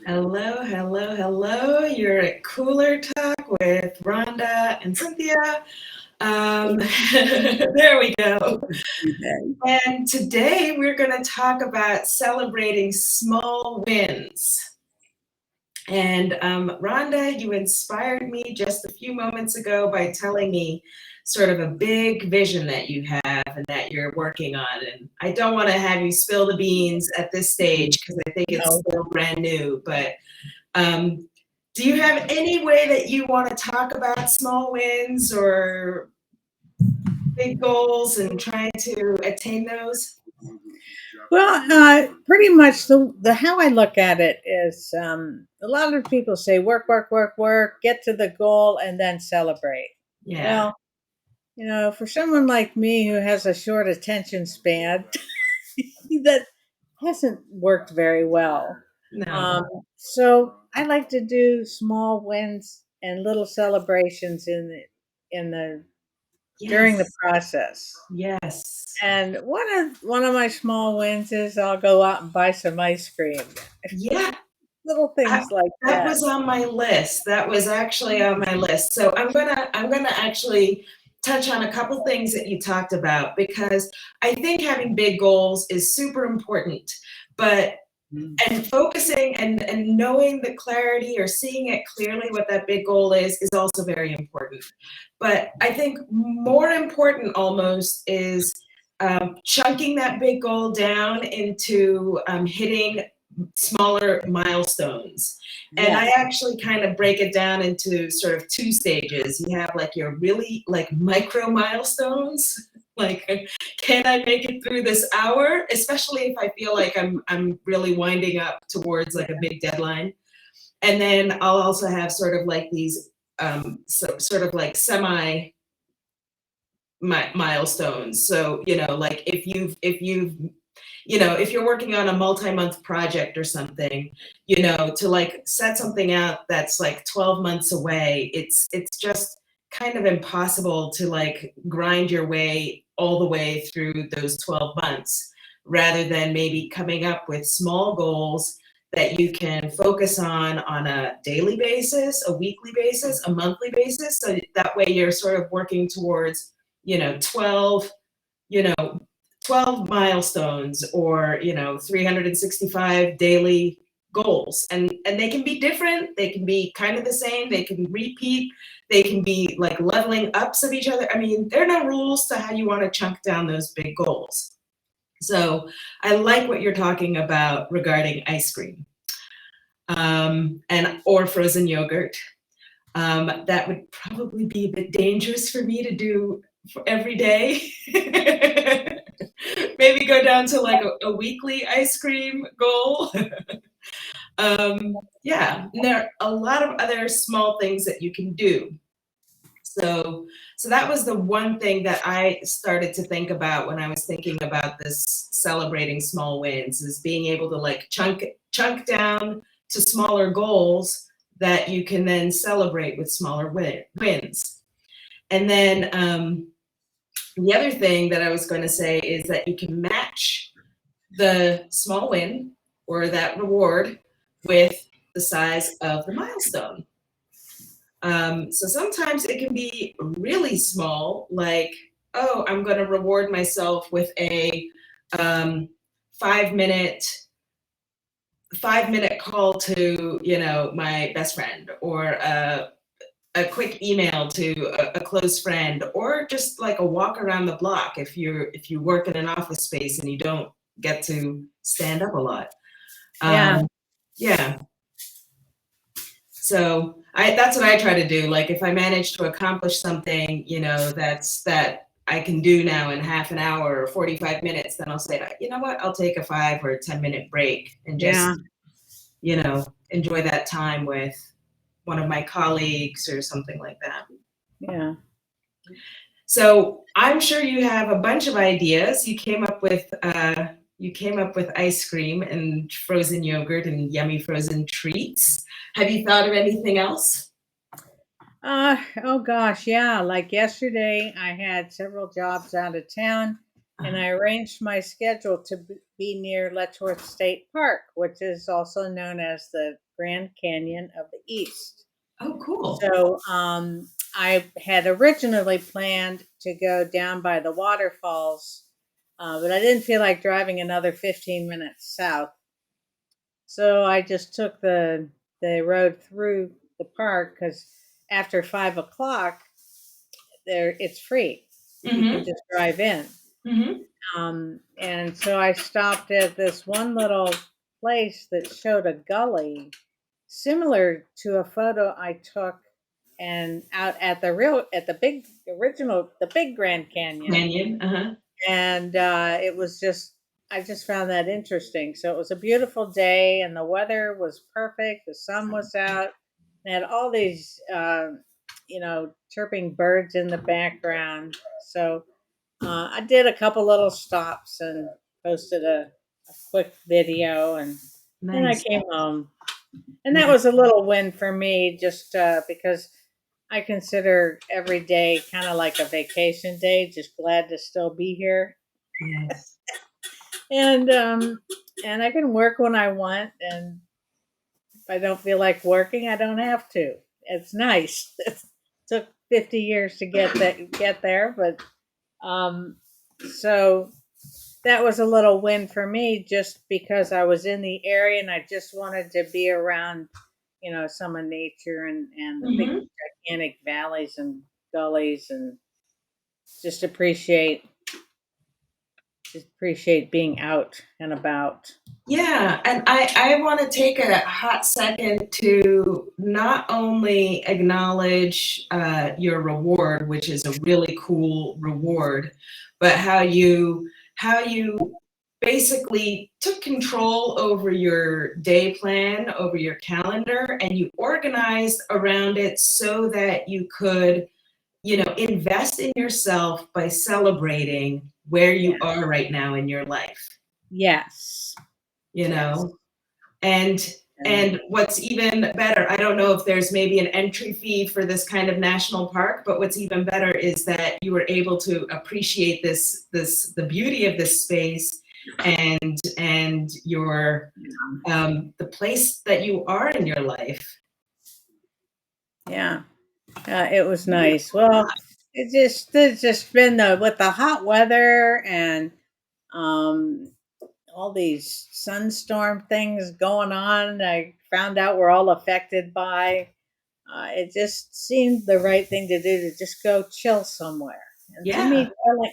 Hello, hello, hello. You're at Cooler Talk with Rhonda and Cynthia. There we go. And today we're going to talk about celebrating small wins. And Rhonda, you inspired me just a few moments ago by telling me sort of a big vision that you have and that you're working on. And I don't want to have you spill the beans at this stage because I think it's still brand new. But do you have any way that you want to talk about small wins or big goals and trying to attain those? Well, pretty much the how I look at it is a lot of people say work, work, work, work, get to the goal, and then celebrate. Yeah. Well, for someone like me who has a short attention span, that hasn't worked very well. No. Um, so I like to do small wins and little celebrations in the during the Yes. process. Yes. And one of my small wins is I'll go out and buy some ice cream. Yeah. Little things like That that. was on my list. That was actually on my list. So I'm gonna actually touch on a couple things that you talked about because I think having big goals is super important. But and focusing and knowing the clarity or seeing it clearly what that big goal is also very important. But I think more important almost is chunking that big goal down into hitting smaller milestones. And I Yes. actually kind of break it down into sort of two stages. You have like your really like micro milestones, like can I make it through this hour, especially if I feel like I'm really winding up towards like a big deadline. And then I'll also have sort of like these sort of like semi milestones. So, like if you're working on a multi-month project or something, to like set something out that's like 12 months away, it's just kind of impossible to like grind your way all the way through those 12 months rather than maybe coming up with small goals that you can focus on a daily basis, a weekly basis, a monthly basis. So that way you're sort of working towards, 12, you know, 12 milestones or 365 daily goals, and they can be different, they can be kind of the same, they can repeat, they can be like leveling ups of each other. I mean, there are no rules to how you want to chunk down those big goals. So I like what you're talking about regarding ice cream, and or frozen yogurt. That would probably be a bit dangerous for me to do for every day. Maybe go down to like a weekly ice cream goal. Yeah, and there are a lot of other small things that you can do. So that was the one thing that I started to think about when I was thinking about this celebrating small wins, is being able to like chunk down to smaller goals that you can then celebrate with smaller wins. And then the other thing that I was going to say is that you can match the small win or that reward with the size of the milestone. So sometimes it can be really small, like, oh, I'm going to reward myself with a um, 5 minute 5 minute call to my best friend, or a quick email to a close friend, or just like a walk around the block if you work in an office space and you don't get to stand up a lot. Yeah. Yeah. So that's what I try to do. Like if I manage to accomplish something, that I can do now in half an hour or 45 minutes, then I'll say, you know what, I'll take a 5 or 10 minute break and Yeah. just, enjoy that time with one of my colleagues or something like that. Yeah. So I'm sure you have a bunch of ideas. You came up with ice cream and frozen yogurt and yummy frozen treats. Have you thought of anything else? Oh gosh, yeah. Like yesterday, I had several jobs out of town, and I arranged my schedule to be near Letchworth State Park, which is also known as the Grand Canyon of the East. Oh, cool. So I had originally planned to go down by the waterfalls, but I didn't feel like driving another 15 minutes south. So I just took the road through the park because after 5 o'clock, there it's free. You can just drive in. And so I stopped at this one little place that showed a gully similar to a photo I took and out at the big Grand Canyon. And it was just, I just found that interesting. So it was a beautiful day and the weather was perfect. The sun was out and had all these, chirping birds in the background. So I did a couple little stops and posted a quick video, and then I came home. And that was a little win for me just because I consider every day kind of like a vacation day, just glad to still be here. Yes. And I can work when I want, and if I don't feel like working, I don't have to. It's nice. It took 50 years to get there, but so that was a little win for me just because I was in the area and I just wanted to be around, some of nature and the big gigantic valleys and gullies, and just appreciate being out and about. Yeah, and I want to take a hot second to not only acknowledge your reward, which is a really cool reward, but how you basically took control over your day plan, over your calendar, and you organized around it so that you could, invest in yourself by celebrating where you are right now in your life. Yes. And what's even better, I don't know if there's maybe an entry fee for this kind of national park, but what's even better is that you were able to appreciate the beauty of this space and your the place that you are in your life. Yeah, it was nice. Well, it's just been with the hot weather and all these sunstorm things going on. I found out we're all affected by. It just seemed the right thing to do to just go chill somewhere. And to me,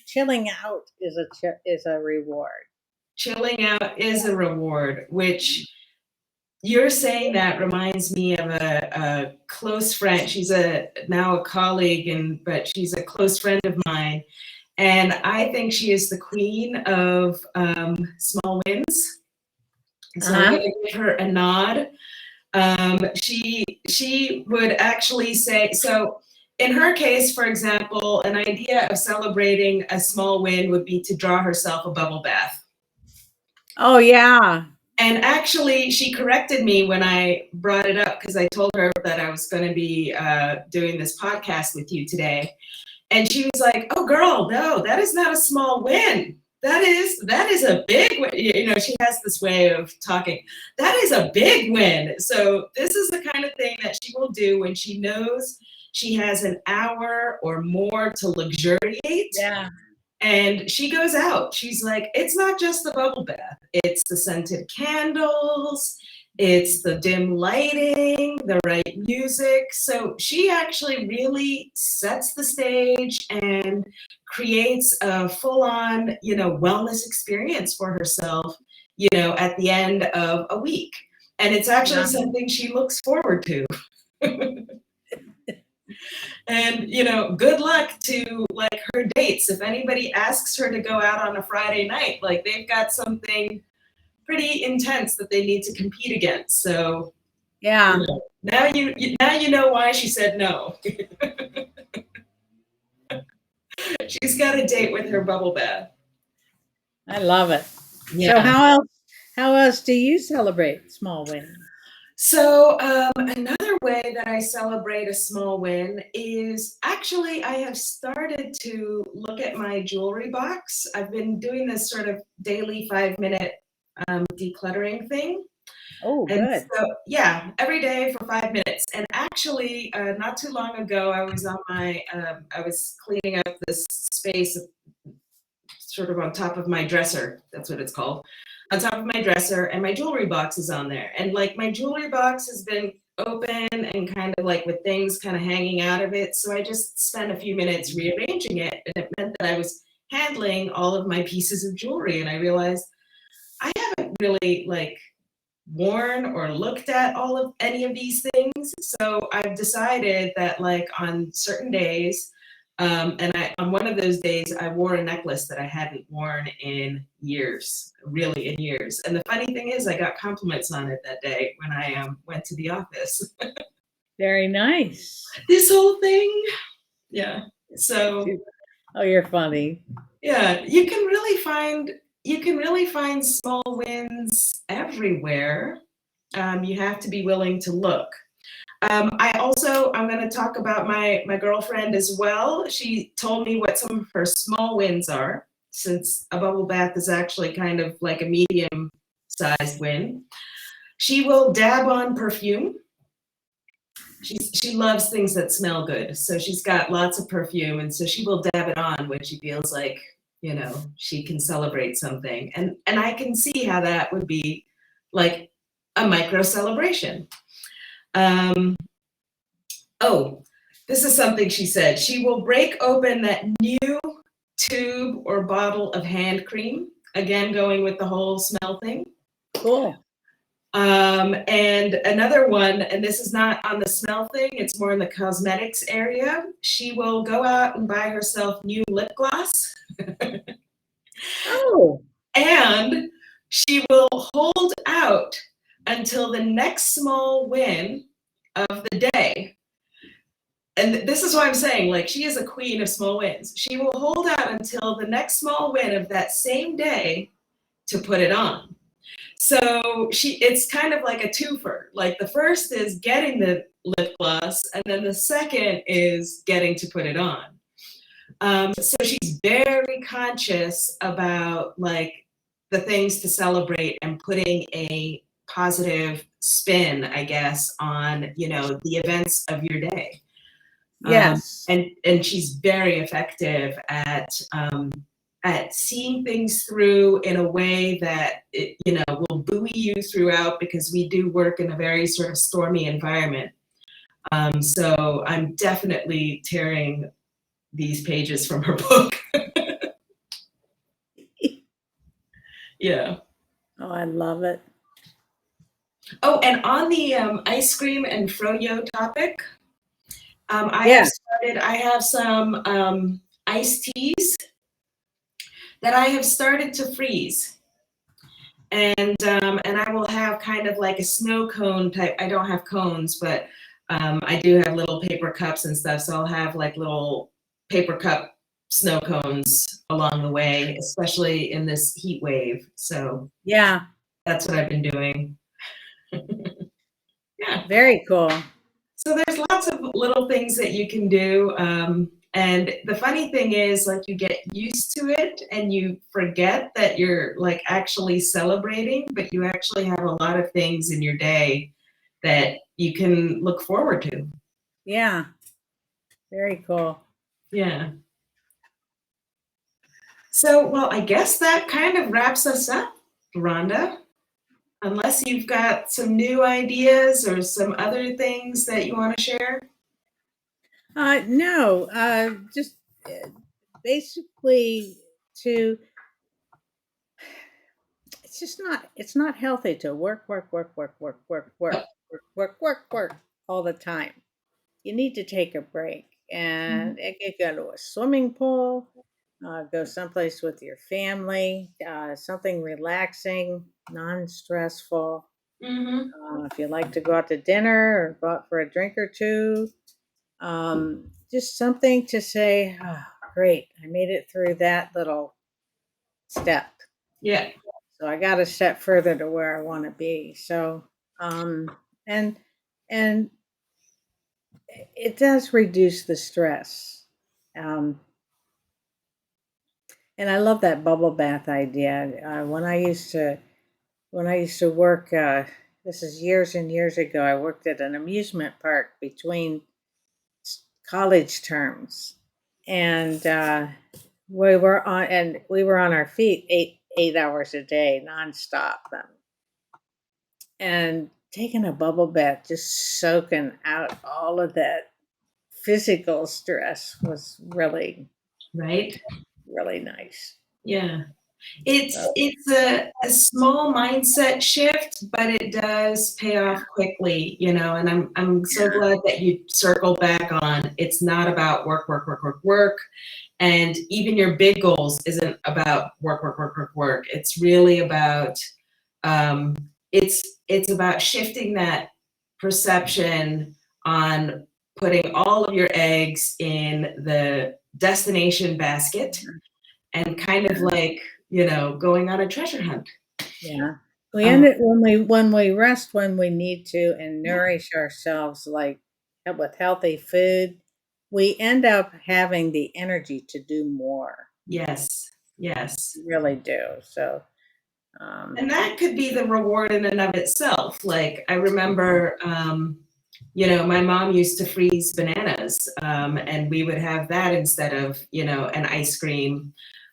chilling out is a reward. Chilling out is a reward, which you're saying that reminds me of a close friend. She's now a colleague, but she's a close friend of mine. And I think she is the queen of small wins. So I'm going to give her a nod. She would actually say, so in her case, for example, an idea of celebrating a small win would be to draw herself a bubble bath. Oh, yeah. And actually, she corrected me when I brought it up because I told her that I was going to be doing this podcast with you today. And she was like, "Oh, girl, no, that is not a small win. That is a big win." She has this way of talking. That is a big win. So this is the kind of thing that she will do when she knows she has an hour or more to luxuriate. Yeah. And she goes out. She's like, it's not just the bubble bath. It's the scented candles. It's the dim lighting, the right music. So she actually really sets the stage and creates a full-on, wellness experience for herself, at the end of a week. And it's actually something she looks forward to. And, good luck to like her dates. If anybody asks her to go out on a Friday night, like they've got something pretty intense that they need to compete against. So yeah, now you know why she said no. She's got a date with her bubble bath. I love it. Yeah. So how else do you celebrate small wins? So another way that I celebrate a small win is actually I have started to look at my jewelry box. I've been doing this sort of daily 5-minute decluttering thing. Oh, And good. so, yeah, every day for 5 minutes. And actually, not too long ago, I was cleaning up this space sort of on top of my dresser. That's what it's called. On top of my dresser, and my jewelry box is on there. And like my jewelry box has been open and kind of like with things kind of hanging out of it. So I just spent a few minutes rearranging it. And it meant that I was handling all of my pieces of jewelry. And I realized I haven't really like worn or looked at all of any of these things. So I've decided that like on certain days, on one of those days, I wore a necklace that I hadn't worn in years, really in years. And the funny thing is, I got compliments on it that day when I went to the office. Very nice. This whole thing, yeah. So Oh, you're funny. yeah, you can really find small wins everywhere. You have to be willing to look. I'm going to talk about my girlfriend as well. She told me what some of her small wins are, since a bubble bath is actually kind of like a medium sized win. She will dab on perfume. She loves things that smell good. So she's got lots of perfume. And so she will dab it on when she feels like, she can celebrate something. And I can see how that would be like a micro celebration. Oh, this is something she said. She will break open that new tube or bottle of hand cream. Again, going with the whole smell thing. Cool. And another one, and this is not on the smell thing, it's more in the cosmetics area. She will go out and buy herself new lip gloss. Oh. And she will hold out until the next small win of the day. And this is what I'm saying, like she is a queen of small wins. She will hold out until the next small win of that same day to put it on. So it's kind of like a twofer. Like the first is getting the lip gloss, and then the second is getting to put it on. So she's very conscious about like the things to celebrate and putting a positive spin, I guess, on the events of your day. Yes. And she's very effective at seeing things through in a way that it, will buoy you throughout, because we do work in a very sort of stormy environment. So I'm definitely tearing these pages from her book. Yeah. Oh, I love it. Oh, and on the ice cream and froyo topic, I have some iced teas that I have started to freeze. And I will have kind of like a snow cone type. I don't have cones, but I do have little paper cups and stuff. So I'll have like little paper cup snow cones along the way, especially in this heat wave. So yeah, that's what I've been doing. Yeah. Very cool. So there's lots of little things that you can do. And the funny thing is, like, you get used to it and you forget that you're like actually celebrating, but you actually have a lot of things in your day that you can look forward to. Yeah. Very cool. Yeah. So, well, I guess that kind of wraps us up, Rhonda. Unless you've got some new ideas or some other things that you want to share. No, just basically it's not healthy to work all the time. You need to take a break, and you could go to a swimming pool, go someplace with your family, something relaxing, non-stressful. If you like to go out to dinner or go out for a drink or two, just something to say, oh, great, I made it through that little step. Yeah. So I got a step further to where I want to be. So, and it does reduce the stress. Um, and I love that bubble bath idea. When I used to work, this is years and years ago. I worked at an amusement park between college terms, and we were on our feet 8 hours a day nonstop. And taking a bubble bath, just soaking out all of that physical stress was really, Right? really nice. Yeah. So, It's a small mindset shift, but it does pay off quickly, you know, and I'm so yeah, glad that you circled back on it's not about work, work, work, work, work. And even your big goals isn't about work, work, work, work, work. It's really about um, it's about shifting that perception on putting all of your eggs in the destination basket and kind of like, you know, going on a treasure hunt. yeah. We Um, end it when we rest when we need to and nourish ourselves like with healthy food. We end up having the energy to do more. yes, yes. We really do. So, um, And that could be the reward in and of itself. Like I remember, you know, my mom used to freeze bananas, and we would have that instead of, you know, an ice cream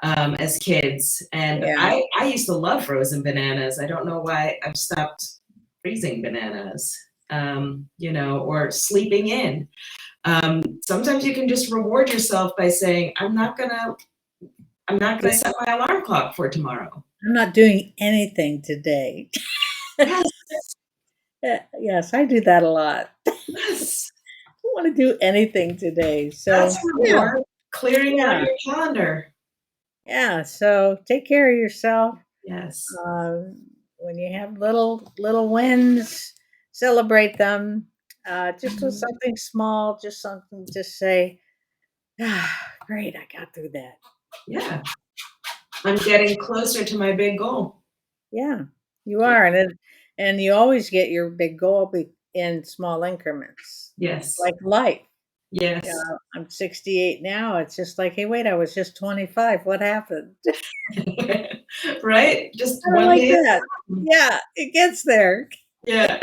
as kids. And yeah, I used to love frozen bananas. I don't know why I've stopped freezing bananas, you know, or sleeping in. Sometimes you can just reward yourself by saying, I'm not gonna set my alarm clock for tomorrow. I'm not doing anything today. Yes, Yes, I do that a lot. I yes. don't want to do anything today. So, That's yeah, reward, clearing out yeah, your calendar. yeah. So take care of yourself. Yes. When you have little wins, celebrate them. Just with Mhm. something small, just something. Just say, "Ah, great, I got through that." Yeah. I'm getting closer to my big goal. Yeah, you Yeah. are, and you always get your big goal in small increments. It's Yes. like life. Yeah, Yes. I'm 68 now. It's just like, hey, wait, I was just 25. What happened? Right? Just Kind of one like day at that. a time. Yeah, it gets there. Yeah.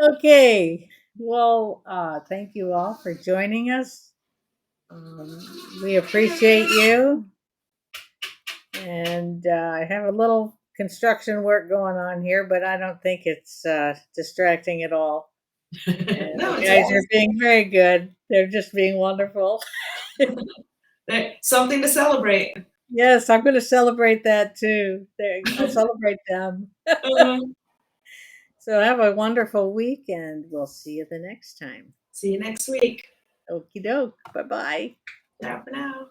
Okay. Well, thank you all for joining us. We appreciate you. And I have a little construction work going on here, but I don't think it's distracting at all. And No, the it's guys always are being very good. They're just being wonderful. something to celebrate. Yes, I'm going to celebrate that too. I'll celebrate them. Uh-huh. So have a wonderful week, and we'll see you the next time. See you next week. Okie doke. Bye bye. Ciao for now.